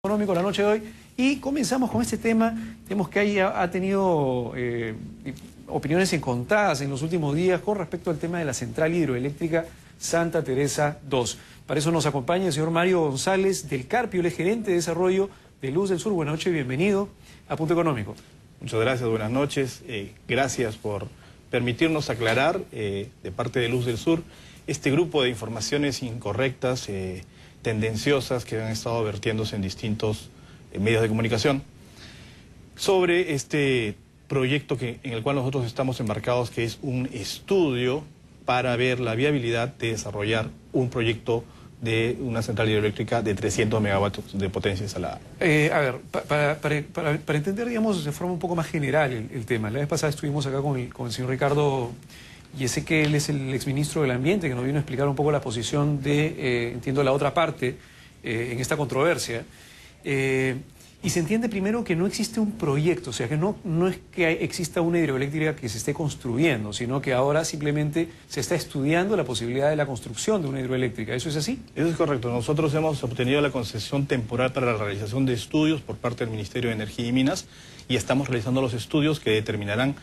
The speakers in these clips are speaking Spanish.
Económico la noche de hoy y comenzamos con este tema. Tenemos que ahí ha tenido opiniones encontradas en los últimos días con respecto al tema de la central hidroeléctrica Santa Teresa 2. Para eso nos acompaña el señor Mario González del Carpio, el es gerente de desarrollo de Luz del Sur. Buenas noches, bienvenido a Punto Económico. Muchas gracias, buenas noches. Gracias por permitirnos aclarar de parte de Luz del Sur este grupo de informaciones incorrectas, tendenciosas que han estado vertiéndose en distintos medios de comunicación sobre este proyecto en el cual nosotros estamos embarcados, que es un estudio para ver la viabilidad de desarrollar un proyecto de una central hidroeléctrica de 300 megavatios de potencia instalada. A ver, para entender, digamos, de forma un poco más general el tema. La vez pasada estuvimos acá con el señor Ricardo, y sé que él es el exministro del Ambiente, que nos vino a explicar un poco la posición de, entiendo, la otra parte en esta controversia. Y se entiende primero que no existe un proyecto, o sea, que no es que exista una hidroeléctrica que se esté construyendo, sino que ahora simplemente se está estudiando la posibilidad de la construcción de una hidroeléctrica. ¿Eso es así? Eso es correcto. Nosotros hemos obtenido la concesión temporal para la realización de estudios por parte del Ministerio de Energía y Minas y estamos realizando los estudios que determinarán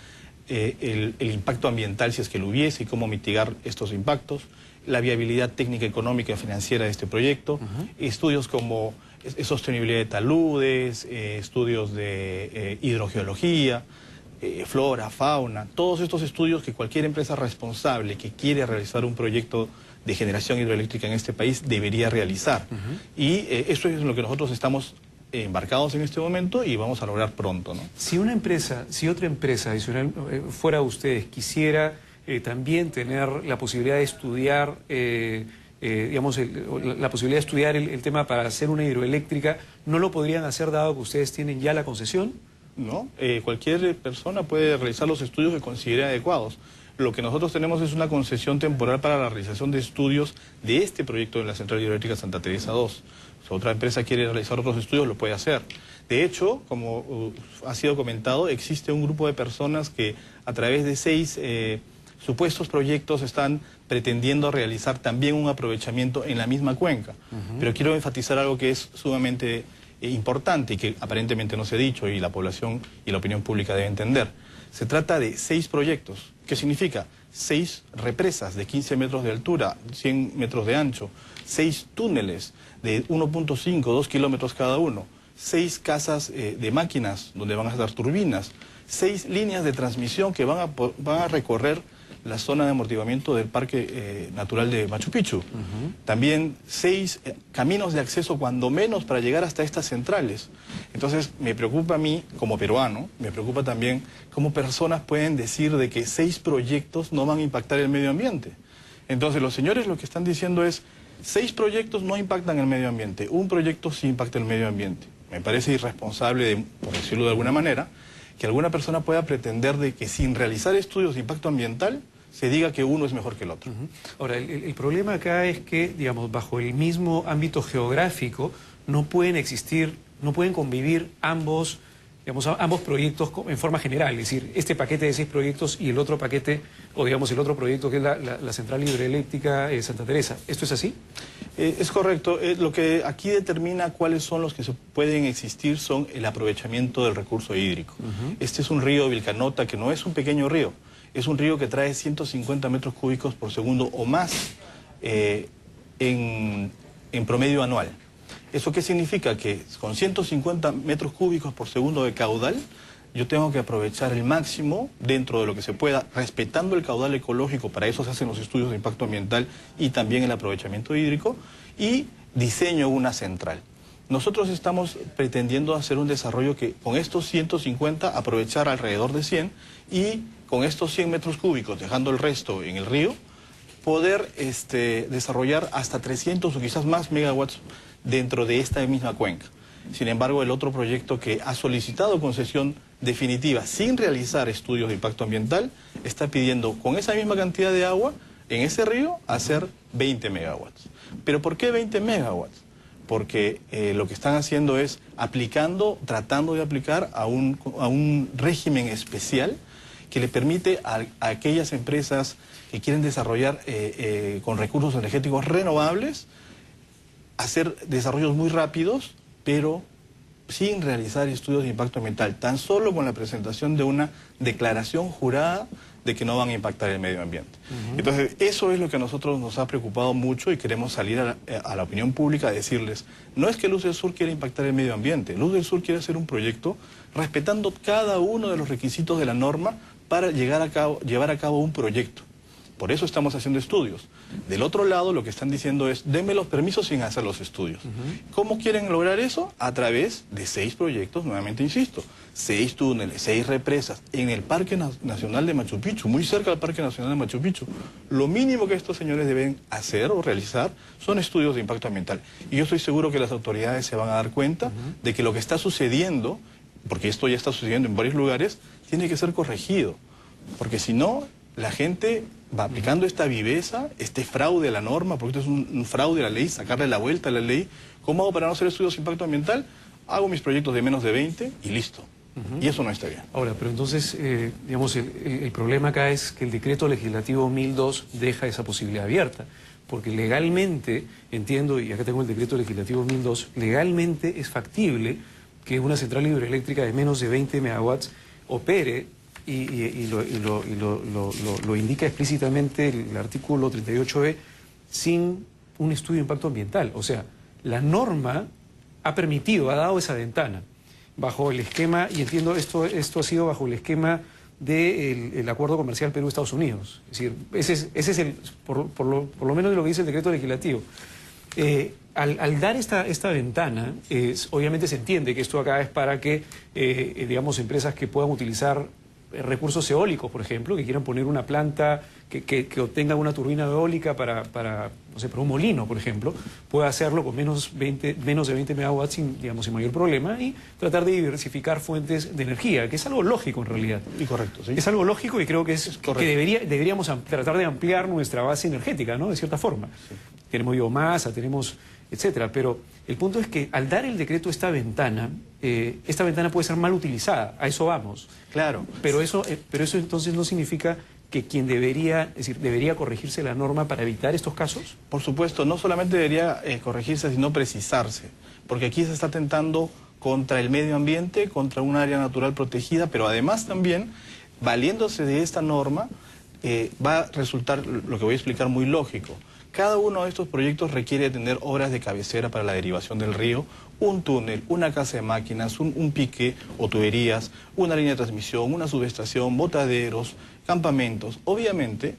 el impacto ambiental, si es que lo hubiese, y cómo mitigar estos impactos, la viabilidad técnica, económica y financiera de este proyecto, estudios como sostenibilidad de taludes, estudios de hidrogeología, flora, fauna, todos estos estudios que cualquier empresa responsable que quiere realizar un proyecto de generación hidroeléctrica en este país debería realizar. Y eso es lo que nosotros estamos embarcados en este momento y vamos a lograr pronto, ¿no? Si otra empresa adicional fuera ustedes, quisiera también tener la posibilidad de estudiar, digamos, la posibilidad de estudiar el tema para hacer una hidroeléctrica, ¿no lo podrían hacer dado que ustedes tienen ya la concesión? No, cualquier persona puede realizar los estudios que considere adecuados. Lo que nosotros tenemos es una concesión temporal para la realización de estudios de este proyecto de la central hidroeléctrica Santa Teresa 2. Si otra empresa quiere realizar otros estudios, lo puede hacer. De hecho, como ha sido comentado, existe un grupo de personas que a través de 6 supuestos proyectos están pretendiendo realizar también un aprovechamiento en la misma cuenca. Pero quiero enfatizar algo que es sumamente importante y que aparentemente no se ha dicho y la población y la opinión pública debe entender. Se trata de 6 proyectos. ¿Qué significa? 6 represas de 15 metros de altura, 100 metros de ancho, 6 túneles de 1.5, 2 kilómetros cada uno, 6 casas de máquinas donde van a estar turbinas, 6 líneas de transmisión que van a recorrer la zona de amortiguamiento del Parque Natural de Machu Picchu. También 6 caminos de acceso, cuando menos, para llegar hasta estas centrales. Entonces, me preocupa a mí, como peruano, me preocupa también cómo personas pueden decir de que 6 proyectos no van a impactar el medio ambiente. Entonces, los señores lo que están diciendo es, 6 proyectos no impactan el medio ambiente, un proyecto sí impacta el medio ambiente. Me parece irresponsable, por decirlo de alguna manera, que alguna persona pueda pretender de que sin realizar estudios de impacto ambiental se diga que uno es mejor que el otro. Ahora, el problema acá es que, digamos, bajo el mismo ámbito geográfico no pueden convivir ambos proyectos en forma general, es decir, este paquete de 6 proyectos y el otro paquete, o digamos el otro proyecto que es la central hidroeléctrica Santa Teresa. ¿Esto es así? Es correcto. Lo que aquí determina cuáles son los que pueden existir son el aprovechamiento del recurso hídrico. Este es un río Vilcanota que no es un pequeño río, es un río que trae 150 metros cúbicos por segundo o más en promedio anual. ¿Eso qué significa? Que con 150 metros cúbicos por segundo de caudal, yo tengo que aprovechar el máximo dentro de lo que se pueda, respetando el caudal ecológico. Para eso se hacen los estudios de impacto ambiental y también el aprovechamiento hídrico, y diseño una central. Nosotros estamos pretendiendo hacer un desarrollo que con estos 150 aprovechar alrededor de 100 y con estos 100 metros cúbicos, dejando el resto en el río, poder desarrollar hasta 300 o quizás más megawatts dentro de esta misma cuenca. Sin embargo, el otro proyecto que ha solicitado concesión definitiva sin realizar estudios de impacto ambiental está pidiendo con esa misma cantidad de agua en ese río hacer 20 megawatts. ¿Pero por qué 20 megawatts? Porque lo que están haciendo es tratando de aplicar a un régimen especial que le permite a aquellas empresas que quieren desarrollar con recursos energéticos renovables hacer desarrollos muy rápidos pero sin realizar estudios de impacto ambiental, tan solo con la presentación de una declaración jurada de que no van a impactar el medio ambiente. Entonces, eso es lo que a nosotros nos ha preocupado mucho y queremos salir a la opinión pública a decirles, no es que Luz del Sur quiera impactar el medio ambiente, Luz del Sur quiere hacer un proyecto respetando cada uno de los requisitos de la norma para llevar a cabo un proyecto. Por eso estamos haciendo estudios. Del otro lado, lo que están diciendo es, denme los permisos sin hacer los estudios. ¿Cómo quieren lograr eso? A través de 6 proyectos, nuevamente insisto, 6 túneles, 6 represas, en el Parque Nacional de Machu Picchu, muy cerca del Parque Nacional de Machu Picchu. Lo mínimo que estos señores deben hacer o realizar son estudios de impacto ambiental. Y yo estoy seguro que las autoridades se van a dar cuenta de que lo que está sucediendo, porque esto ya está sucediendo en varios lugares, tiene que ser corregido. Porque si no, la gente va aplicando esta viveza, este fraude a la norma, porque esto es un fraude a la ley, sacarle la vuelta a la ley. ¿Cómo hago para no hacer estudios de impacto ambiental? Hago mis proyectos de menos de 20 y listo. Y eso no está bien. Ahora, pero entonces, digamos, el problema acá es que el decreto legislativo 1002 deja esa posibilidad abierta. Porque legalmente, entiendo, y acá tengo el decreto legislativo 1002, legalmente es factible que una central hidroeléctrica de menos de 20 megawatts opere, y lo indica explícitamente el artículo 38b, sin un estudio de impacto ambiental. O sea, la norma ha permitido, ha dado esa ventana, bajo el esquema, y entiendo esto ha sido bajo el esquema del acuerdo comercial Perú-Estados Unidos. Es decir, ese es por lo menos de lo que dice el decreto legislativo. Al dar esta ventana, obviamente se entiende que esto acá es para que, digamos, empresas que puedan utilizar recursos eólicos, por ejemplo, que quieran poner una planta que obtenga una turbina eólica para, no sé, para un molino, por ejemplo, pueda hacerlo con menos de 20 megawatts sin mayor problema, y tratar de diversificar fuentes de energía, que es algo lógico en realidad. Y correcto, sí. Es algo lógico y creo que deberíamos tratar de ampliar nuestra base energética, ¿no? De cierta forma. Sí. Tenemos biomasa, tenemos etcétera, pero el punto es que al dar el decreto esta ventana puede ser mal utilizada, a eso vamos. Claro. Pero eso entonces no significa que quien debería corregirse la norma para evitar estos casos. Por supuesto, no solamente debería corregirse, sino precisarse, porque aquí se está atentando contra el medio ambiente, contra un área natural protegida, pero además también, valiéndose de esta norma, va a resultar, lo que voy a explicar, muy lógico. Cada uno de estos proyectos requiere tener obras de cabecera para la derivación del río, un túnel, una casa de máquinas, un pique o tuberías, una línea de transmisión, una subestación, botaderos, campamentos. Obviamente,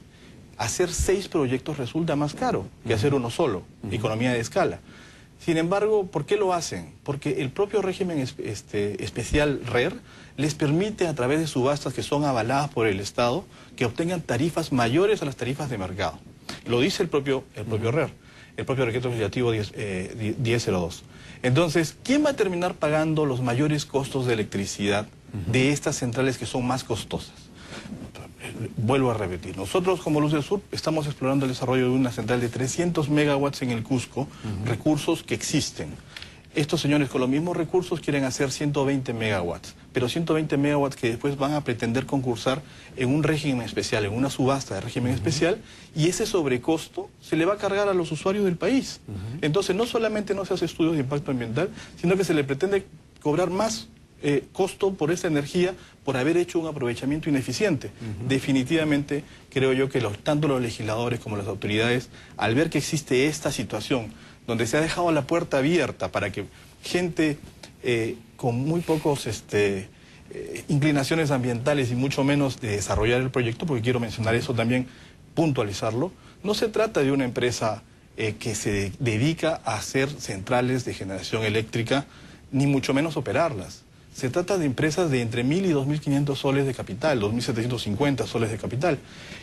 hacer 6 proyectos resulta más caro que hacer uno solo, economía de escala. Sin embargo, ¿por qué lo hacen? Porque el propio régimen especial RER les permite, a través de subastas que son avaladas por el Estado, que obtengan tarifas mayores a las tarifas de mercado. Lo dice el propio RER, el propio decreto legislativo 1002. Entonces, ¿quién va a terminar pagando los mayores costos de electricidad de estas centrales que son más costosas? Vuelvo a repetir, nosotros como Luz del Sur estamos explorando el desarrollo de una central de 300 megawatts en el Cusco, recursos que existen. Estos señores con los mismos recursos quieren hacer 120 megawatts, pero 120 megawatts que después van a pretender concursar en un régimen especial, en una subasta de régimen especial, y ese sobrecosto se le va a cargar a los usuarios del país. Entonces no solamente no se hace estudios de impacto ambiental, sino que se le pretende cobrar más costo por esa energía por haber hecho un aprovechamiento ineficiente. Definitivamente creo yo que tanto los legisladores como las autoridades, al ver que existe esta situación donde se ha dejado la puerta abierta para que gente con muy pocos inclinaciones ambientales y mucho menos de desarrollar el proyecto, porque quiero mencionar eso también, puntualizarlo, no se trata de una empresa que se dedica a hacer centrales de generación eléctrica, ni mucho menos operarlas. Se trata de empresas de entre 1.000 y 2.500 soles de capital, 2.750 soles de capital,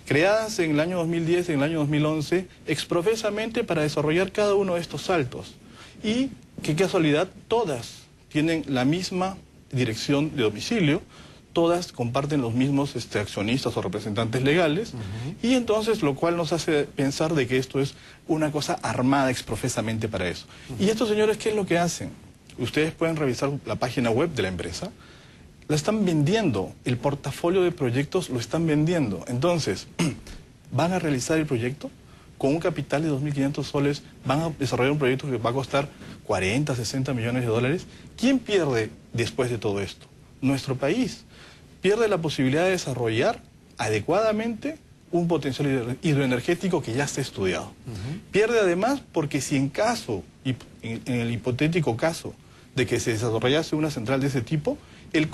creadas en el año 2010 y en el año 2011 exprofesamente para desarrollar cada uno de estos saltos. Y, qué casualidad, todas tienen la misma dirección de domicilio, todas comparten los mismos accionistas o representantes legales, y entonces lo cual nos hace pensar de que esto es una cosa armada exprofesamente para eso. Y estos señores, ¿qué es lo que hacen? Ustedes pueden revisar la página web de la empresa, la están vendiendo, el portafolio de proyectos lo están vendiendo. Entonces, ¿van a realizar el proyecto? con un capital de 2.500 soles van a desarrollar un proyecto que va a costar 40, 60 millones de dólares. ¿Quién pierde después de todo esto? Nuestro país pierde la posibilidad de desarrollar adecuadamente un potencial hidroenergético que ya está estudiado. Pierde además porque si en el hipotético caso de que se desarrollase una central de ese tipo, el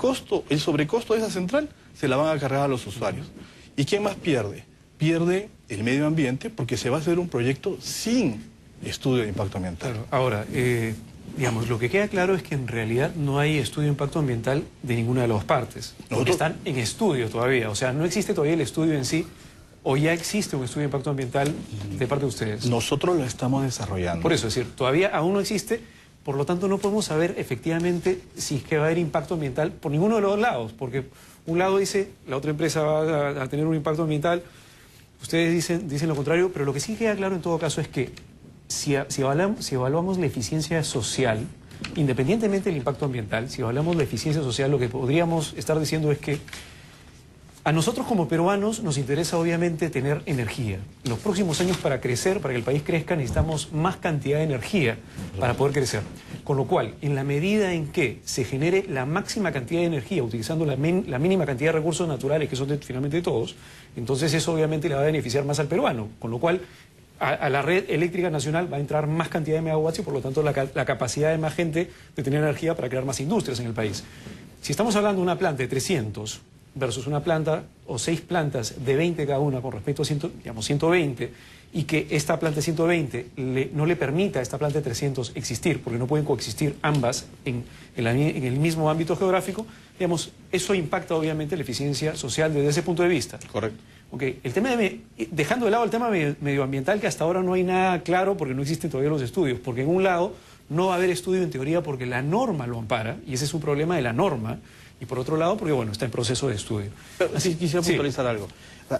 sobrecosto de esa central se la van a cargar a los usuarios. ¿Y quién más pierde? Pierde el medio ambiente porque se va a hacer un proyecto sin estudio de impacto ambiental. Claro. Ahora, digamos, lo que queda claro es que en realidad no hay estudio de impacto ambiental de ninguna de las partes, porque están en estudio todavía. O sea, no existe todavía el estudio en sí, o ya existe un estudio de impacto ambiental de parte de ustedes. Nosotros lo estamos desarrollando. Por eso, es decir, todavía aún no existe, por lo tanto no podemos saber efectivamente si es que va a haber impacto ambiental por ninguno de los dos lados, porque un lado dice, la otra empresa va a tener un impacto ambiental, ustedes dicen lo contrario, pero lo que sí queda claro en todo caso es que si evaluamos la eficiencia social, independientemente del impacto ambiental, si evaluamos la eficiencia social, lo que podríamos estar diciendo es que a nosotros como peruanos nos interesa obviamente tener energía. En los próximos años para crecer, para que el país crezca, necesitamos más cantidad de energía para poder crecer. Con lo cual, en la medida en que se genere la máxima cantidad de energía utilizando la mínima cantidad de recursos naturales, que son finalmente de todos, entonces eso obviamente le va a beneficiar más al peruano. Con lo cual, a la red eléctrica nacional va a entrar más cantidad de megawatts y por lo tanto la capacidad de más gente de tener energía para crear más industrias en el país. Si estamos hablando de una planta de 300 versus una planta o 6 plantas de 20 cada una con respecto a 120, y que esta planta de 120 no le permita a esta planta de 300 existir, porque no pueden coexistir ambas en el mismo ámbito geográfico, digamos, eso impacta obviamente la eficiencia social desde ese punto de vista. Correcto. Okay. Dejando de lado el tema medioambiental, que hasta ahora no hay nada claro porque no existen todavía los estudios, porque en un lado no va a haber estudio en teoría porque la norma lo ampara, y ese es un problema de la norma, y por otro lado porque, bueno, está en proceso de estudio. Pero sí quisiera puntualizar algo. O sea,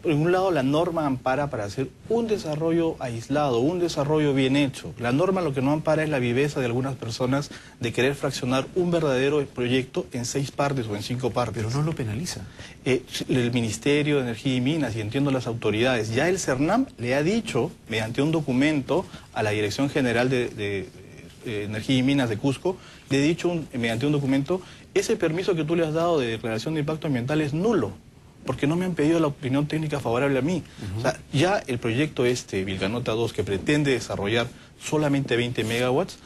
por un lado, la norma ampara para hacer un desarrollo aislado, un desarrollo bien hecho. La norma lo que no ampara es la viveza de algunas personas de querer fraccionar un verdadero proyecto en 6 partes o en 5 partes. Pero no lo penaliza. El Ministerio de Energía y Minas, y entiendo las autoridades, ya el CERNAM le ha dicho, mediante un documento a la Dirección General de Energía y Minas de Cusco, le he dicho mediante un documento, ese permiso que tú le has dado de declaración de impacto ambiental es nulo, porque no me han pedido la opinión técnica favorable a mí. O sea, ya el proyecto Vilcanota 2, que pretende desarrollar solamente 20 megawatts,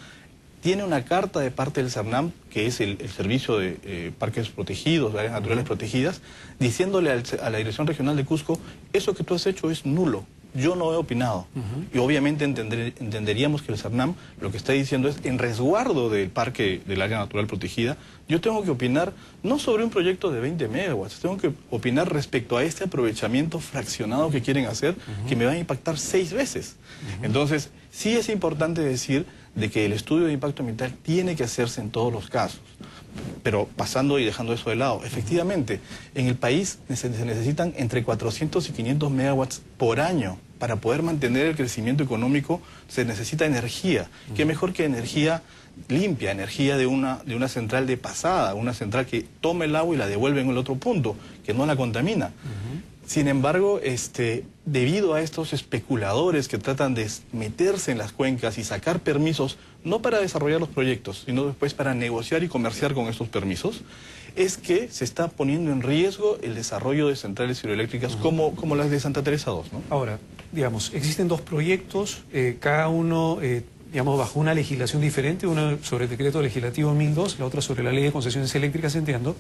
tiene una carta de parte del CERNAM, que es el Servicio de Parques Protegidos, de Áreas Naturales Protegidas, diciéndole a la Dirección Regional de Cusco, eso que tú has hecho es nulo. Yo no he opinado. Y obviamente entenderíamos que el CERNAM lo que está diciendo es, en resguardo del parque del área natural protegida, yo tengo que opinar no sobre un proyecto de 20 megawatts, tengo que opinar respecto a este aprovechamiento fraccionado que quieren hacer, que me va a impactar 6 veces. Entonces, sí es importante decir de que el estudio de impacto ambiental tiene que hacerse en todos los casos. Pero pasando y dejando eso de lado, efectivamente, en el país se necesitan entre 400 y 500 megawatts por año para poder mantener el crecimiento económico. Se necesita energía. ¿Qué mejor que energía limpia, energía de una central de pasada, una central que toma el agua y la devuelve en el otro punto, que no la contamina? Sin embargo, debido a estos especuladores que tratan de meterse en las cuencas y sacar permisos, no para desarrollar los proyectos, sino después para negociar y comerciar con estos permisos, es que se está poniendo en riesgo el desarrollo de centrales hidroeléctricas como las de Santa Teresa 2, ¿no? Ahora, digamos, existen 2 proyectos, cada uno, digamos, bajo una legislación diferente, una sobre el decreto legislativo 1002, la otra sobre la ley de concesiones eléctricas, entiendo.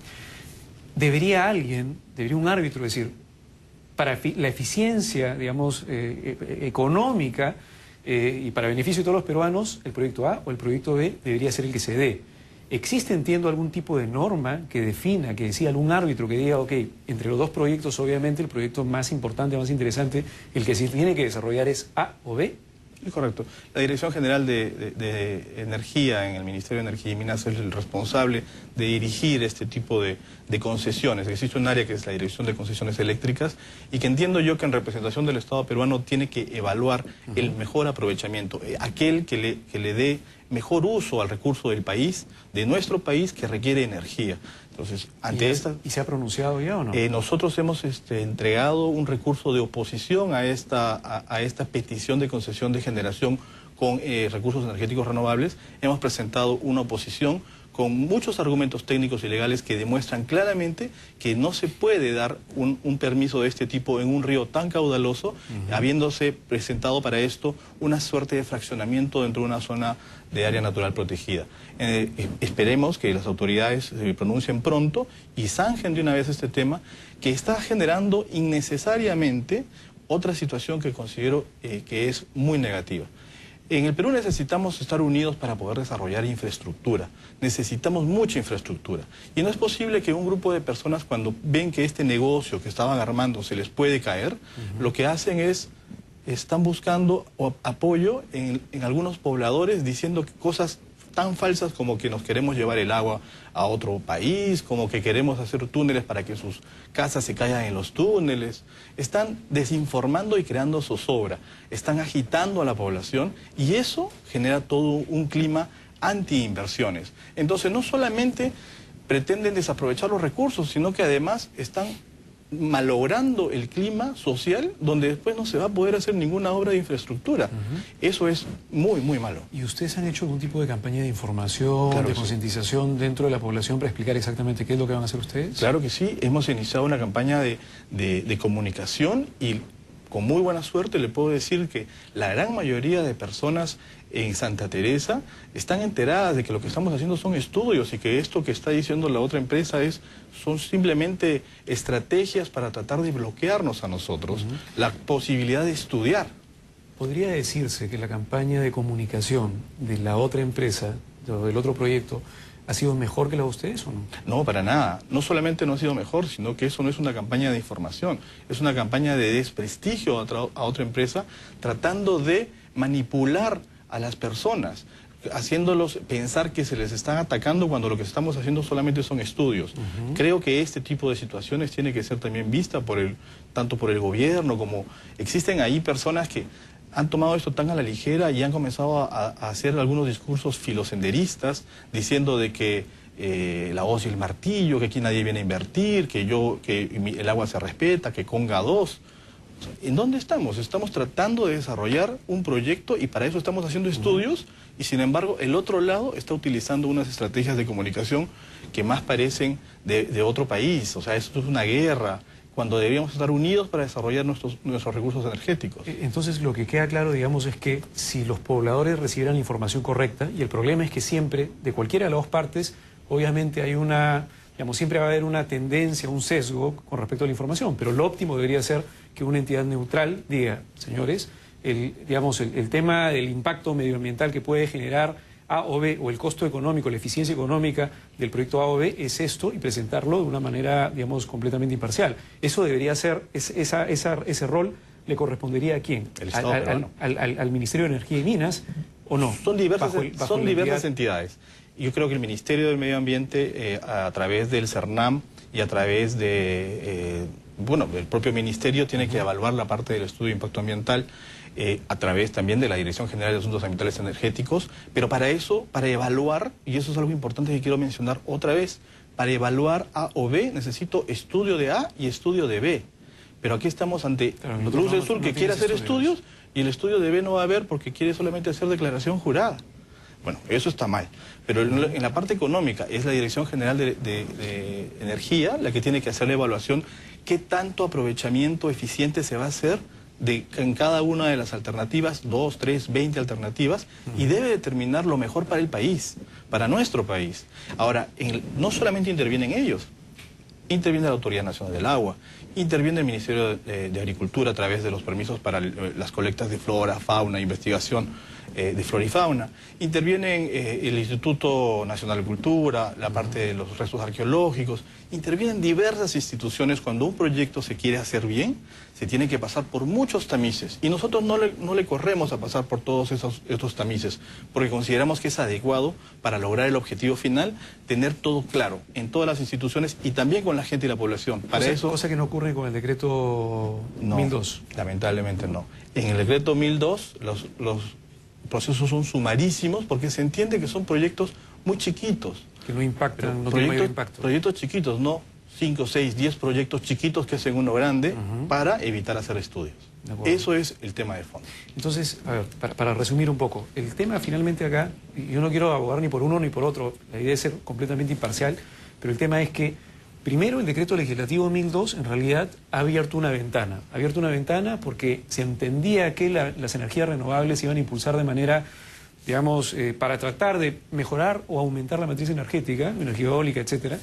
Debería un árbitro decir, para la eficiencia, digamos, económica y para beneficio de todos los peruanos, el proyecto A o el proyecto B debería ser el que se dé. ¿Existe, entiendo, algún tipo de norma que defina, que decía algún árbitro que diga, ok, entre los 2 proyectos, obviamente, el proyecto más importante, más interesante, el que se tiene que desarrollar es A o B? Es correcto. La Dirección General de Energía en el Ministerio de Energía y Minas es el responsable de dirigir este tipo de concesiones. Existe un área que es la Dirección de Concesiones Eléctricas y que entiendo yo que en representación del Estado peruano tiene que evaluar el mejor aprovechamiento, aquel que le dé mejor uso al recurso del país, de nuestro país, que requiere energía. Entonces, ante esta... ¿Y se ha pronunciado ya o no? Nosotros hemos entregado un recurso de oposición a esta petición de concesión de generación con recursos energéticos renovables. Hemos presentado una oposición con muchos argumentos técnicos y legales que demuestran claramente que no se puede dar un permiso de este tipo en un río tan caudaloso, habiéndose presentado para esto una suerte de fraccionamiento dentro de una zona de área natural protegida. Esperemos que las autoridades se pronuncien pronto y zanjen de una vez este tema, que está generando innecesariamente otra situación que considero que es muy negativa. En el Perú necesitamos estar unidos para poder desarrollar infraestructura. Necesitamos mucha infraestructura. Y no es posible que un grupo de personas, cuando ven que este negocio que estaban armando se les puede caer, lo que hacen es, están buscando apoyo en algunos pobladores diciendo cosas tan falsas como que nos queremos llevar el agua a otro país, como que queremos hacer túneles para que sus casas se caigan en los túneles. Están desinformando y creando zozobra, están agitando a la población y eso genera todo un clima anti-inversiones. Entonces no solamente pretenden desaprovechar los recursos, sino que además están malogrando el clima social donde después no se va a poder hacer ninguna obra de infraestructura. Eso es muy, muy malo. ¿Y ustedes han hecho algún tipo de campaña de información, Claro de que concientización dentro de la población para explicar exactamente qué es lo que van a hacer ustedes? Claro que sí, hemos iniciado una campaña de comunicación y con muy buena suerte le puedo decir que la gran mayoría de personas en Santa Teresa están enteradas de que lo que estamos haciendo son estudios y que esto que está diciendo la otra empresa son simplemente estrategias para tratar de bloquearnos a nosotros la posibilidad de estudiar. ¿Podría decirse que la campaña de comunicación de la otra empresa, del otro proyecto, ha sido mejor que la de ustedes o no? No, para nada. No solamente no ha sido mejor, sino que eso no es una campaña de información, es una campaña de desprestigio a otra empresa, tratando de manipular a las personas, haciéndolos pensar que se les están atacando cuando lo que estamos haciendo solamente son estudios. Creo que este tipo de situaciones tiene que ser también vista tanto por el gobierno como existen ahí personas que han tomado esto tan a la ligera y han comenzado a hacer algunos discursos filosenderistas diciendo de que la hoz y el martillo, que aquí nadie viene a invertir, que el agua se respeta, que Conga 2. ¿En dónde estamos? Estamos tratando de desarrollar un proyecto y para eso estamos haciendo estudios y sin embargo el otro lado está utilizando unas estrategias de comunicación que más parecen de otro país. O sea, esto es una guerra, cuando deberíamos estar unidos para desarrollar nuestros recursos energéticos. Entonces lo que queda claro, digamos, es que si los pobladores recibieran la información correcta, y el problema es que siempre, de cualquiera de las dos partes, obviamente hay siempre va a haber una tendencia, un sesgo con respecto a la información, pero lo óptimo debería ser que una entidad neutral diga, señores, el tema del impacto medioambiental que puede generar A o B, o el costo económico, la eficiencia económica del proyecto A o B es esto, y presentarlo de una manera, digamos, completamente imparcial. Eso debería ser, ese rol le correspondería ¿a quién? El Estado peruano. ¿Al Ministerio de Energía y Minas o no? Son diversas entidades. Yo creo que el Ministerio del Medio Ambiente, a través del CERNAM y a través del propio Ministerio, tiene que evaluar la parte del estudio de impacto ambiental, a través también de la Dirección General de Asuntos Ambientales Energéticos, pero para eso, para evaluar, y eso es algo importante que quiero mencionar otra vez, para evaluar A o B necesito estudio de A y estudio de B. Pero aquí estamos ante Luz del Sur que quiere hacer estudios y el estudio de B no va a haber porque quiere solamente hacer declaración jurada. Bueno, eso está mal. Pero en la parte económica es la Dirección General de Energía la que tiene que hacer la evaluación qué tanto aprovechamiento eficiente se va a hacer en cada una de las alternativas, 2, 3, 20 alternativas, y debe determinar lo mejor para el país, para nuestro país. Ahora, no solamente intervienen ellos, interviene la Autoridad Nacional del Agua, interviene el Ministerio de Agricultura a través de los permisos para las colectas de flora, fauna, investigación de flora y fauna, intervienen el Instituto Nacional de Cultura, la parte de los restos arqueológicos, intervienen diversas instituciones. Cuando un proyecto se quiere hacer bien, se tiene que pasar por muchos tamices, y nosotros no le corremos a pasar por todos estos tamices, porque consideramos que es adecuado para lograr el objetivo final, tener todo claro en todas las instituciones y también con la gente y la población. Cosa que no ocurre con el decreto 1002. Lamentablemente no. En el decreto 1002, procesos son sumarísimos porque se entiende que son proyectos muy chiquitos. Que no impactan, no tienen mayor impacto. Proyectos chiquitos, no 5, 6, 10 proyectos chiquitos que hacen uno grande para evitar hacer estudios. Eso es el tema de fondo. Entonces, a ver, para resumir un poco, el tema finalmente acá, yo no quiero abogar ni por uno ni por otro, la idea es ser completamente imparcial, pero el tema es que, primero, el decreto legislativo 1002 en realidad ha abierto una ventana. Ha abierto una ventana porque se entendía que las energías renovables se iban a impulsar de manera, digamos, para tratar de mejorar o aumentar la matriz energética, energía eólica, etcétera,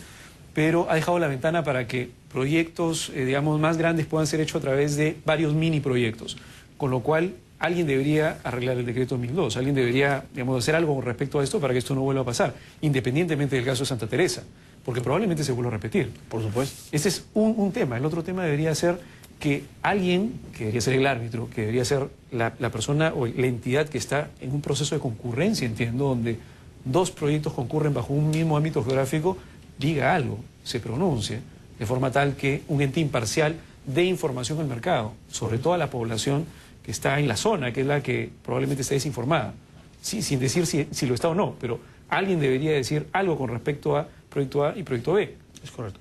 pero ha dejado la ventana para que proyectos, digamos, más grandes puedan ser hechos a través de varios mini proyectos, con lo cual alguien debería arreglar el decreto 1002, alguien debería, digamos, hacer algo con respecto a esto para que esto no vuelva a pasar, independientemente del caso de Santa Teresa, porque probablemente se vuelva a repetir. Por supuesto. Ese es un tema. El otro tema debería ser que alguien, que debería ser el árbitro, que debería ser la persona o la entidad que está en un proceso de concurrencia, entiendo, donde dos proyectos concurren bajo un mismo ámbito geográfico, diga algo, se pronuncie, de forma tal que un ente imparcial dé información al mercado, sobre todo a la población que está en la zona, que es la que probablemente está desinformada, sí, sin decir si lo está o no, pero alguien debería decir algo con respecto a Proyecto A y Proyecto B. Es correcto.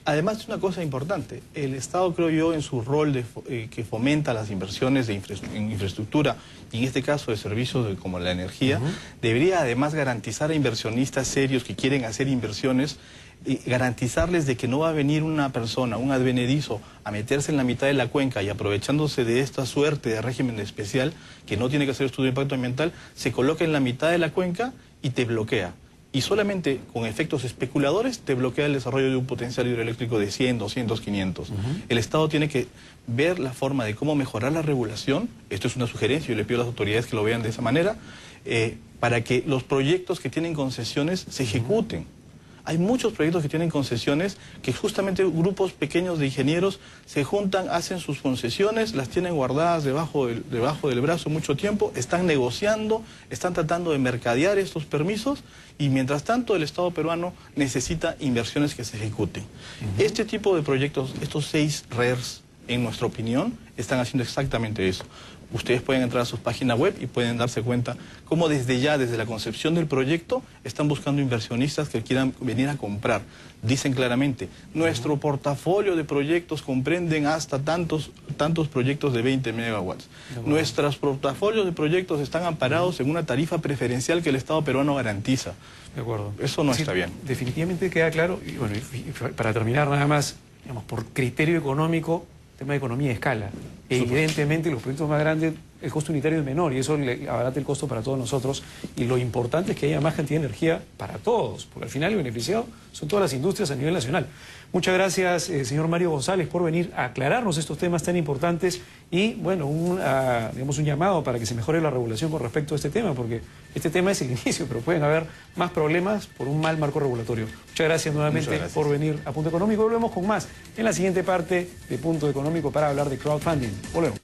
Además, es una cosa importante. El Estado, creo yo, en su rol que fomenta las inversiones en infraestructura, y en este caso de servicios como la energía, debería además garantizar a inversionistas serios que quieren hacer inversiones, garantizarles de que no va a venir una persona, un advenedizo, a meterse en la mitad de la cuenca y aprovechándose de esta suerte de régimen especial, que no tiene que hacer estudio de impacto ambiental, se coloca en la mitad de la cuenca y te bloquea. Y solamente con efectos especuladores te bloquea el desarrollo de un potencial hidroeléctrico de 100, 200, 500. El Estado tiene que ver la forma de cómo mejorar la regulación, esto es una sugerencia, yo le pido a las autoridades que lo vean de esa manera, para que los proyectos que tienen concesiones se ejecuten. Hay muchos proyectos que tienen concesiones que justamente grupos pequeños de ingenieros se juntan, hacen sus concesiones, las tienen guardadas debajo del brazo mucho tiempo, están negociando, están tratando de mercadear estos permisos y mientras tanto el Estado peruano necesita inversiones que se ejecuten. Este tipo de proyectos, estos 6 RERs, en nuestra opinión, están haciendo exactamente eso. Ustedes pueden entrar a sus páginas web y pueden darse cuenta cómo desde ya, desde la concepción del proyecto, están buscando inversionistas que quieran venir a comprar. Dicen claramente, nuestro portafolio de proyectos comprenden hasta tantos proyectos de 20 megawatts. Nuestros portafolios de proyectos están amparados en una tarifa preferencial que el Estado peruano garantiza. De acuerdo. Eso no está bien. Definitivamente queda claro, y bueno, para terminar nada más, digamos, por criterio económico, tema de economía de escala. Evidentemente los proyectos más grandes, el costo unitario es menor y eso le abarata el costo para todos nosotros, y lo importante es que haya más cantidad de energía para todos, porque al final el beneficiado son todas las industrias a nivel nacional. Muchas gracias, señor Mario González, por venir a aclararnos estos temas tan importantes y, bueno, digamos, un llamado para que se mejore la regulación con respecto a este tema, porque este tema es el inicio, pero pueden haber más problemas por un mal marco regulatorio. Muchas gracias nuevamente por venir a Punto Económico. Volvemos con más en la siguiente parte de Punto Económico para hablar de crowdfunding. Volvemos.